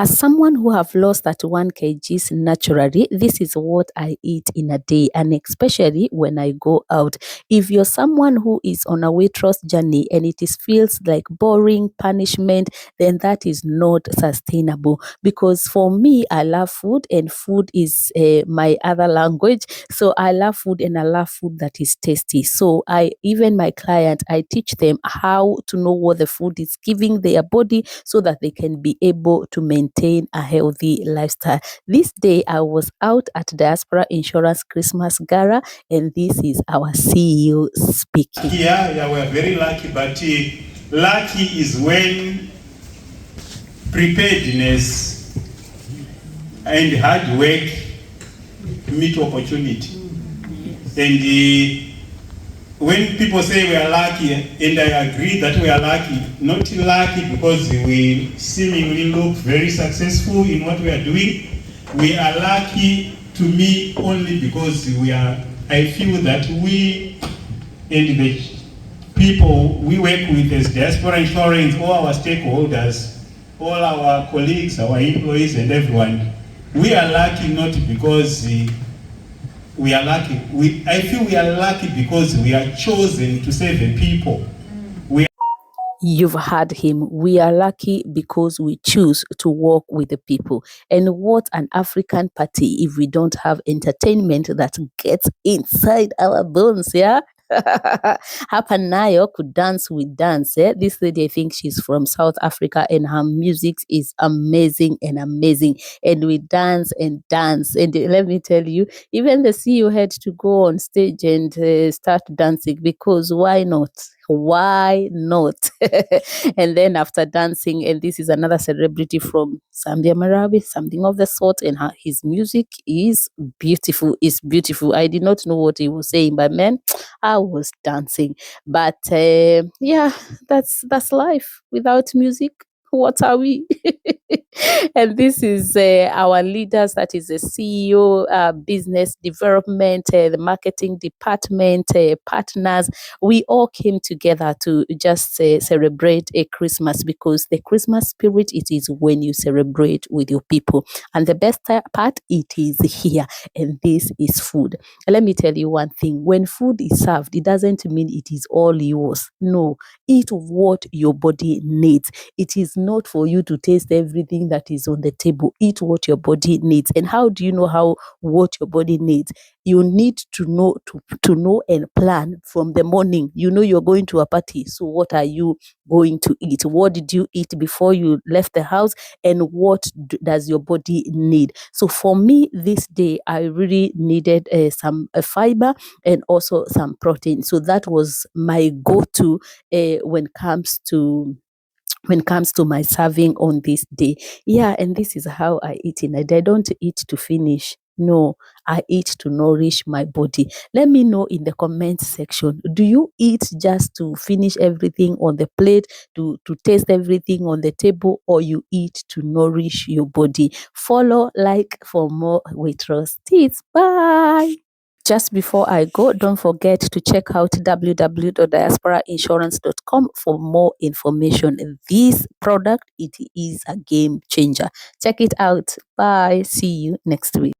As someone who have lost 31 kgs naturally, this is what I eat in a day, and especially when I go out. If you're someone who is on a weight loss journey and it feels like boring punishment, then that is not sustainable. Because for me, I love food, and food is my other language. So I love food, and I love food that is tasty. So even my client, I teach them how to know what the food is giving their body so that they can be able to maintain a healthy lifestyle. This day I was out at Diaspora Insurance Christmas Gala, and this is our CEO speaking. Yeah, we're very lucky, but lucky is when preparedness and hard work meet opportunity. And when people say we are lucky, and I agree that we are lucky, not lucky because we seemingly look very successful in what we are doing. We are lucky to me only because I feel that we and the people we work with as Diaspora Insurance, all our stakeholders, all our colleagues, our employees and everyone, we are lucky not because we are lucky. I feel we are lucky because we are chosen to serve the people. You've heard him. We are lucky because we choose to work with the people. And what an African party if we don't have entertainment that gets inside our bones, yeah? Hapa nayo could dance with dance. Eh? This lady, I think she's from South Africa, and her music is amazing and amazing. And we dance and dance. And let me tell you, even the CEO had to go on stage and start dancing, because why not? Why not? And then after dancing, and this is another celebrity from Zambia, Marawi, something of the sort, and his music is beautiful. It's beautiful. I did not know what he was saying, but man, I was dancing. But yeah, that's life. Without music, what are we? And this is our leaders, that is the CEO, business development, the marketing department, partners. We all came together to just celebrate a Christmas, because the Christmas spirit, it is when you celebrate with your people. And the best part, it is here, and this is food. Let me tell you one thing. When food is served, it doesn't mean it is all yours. No, eat what your body needs. It is not for you to taste everything that is on the table. Eat what your body needs. And how do you know what your body needs? You need to know and plan from the morning. You know you're going to a party. So what are you going to eat? What did you eat before you left the house? And what does your body need? So for me, this day, I really needed some fiber and also some protein. So that was my go-to when it comes to my serving on this day. Yeah, and this is how I eat in a day. I don't eat to finish. No, I eat to nourish my body. Let me know in the comment section. Do you eat just to finish everything on the plate, to taste everything on the table, or you eat to nourish your body? Follow, like for more weight loss tips. Bye. Just before I go, don't forget to check out www.diasporainsurance.com for more information. This product, it is a game changer. Check it out. Bye. See you next week.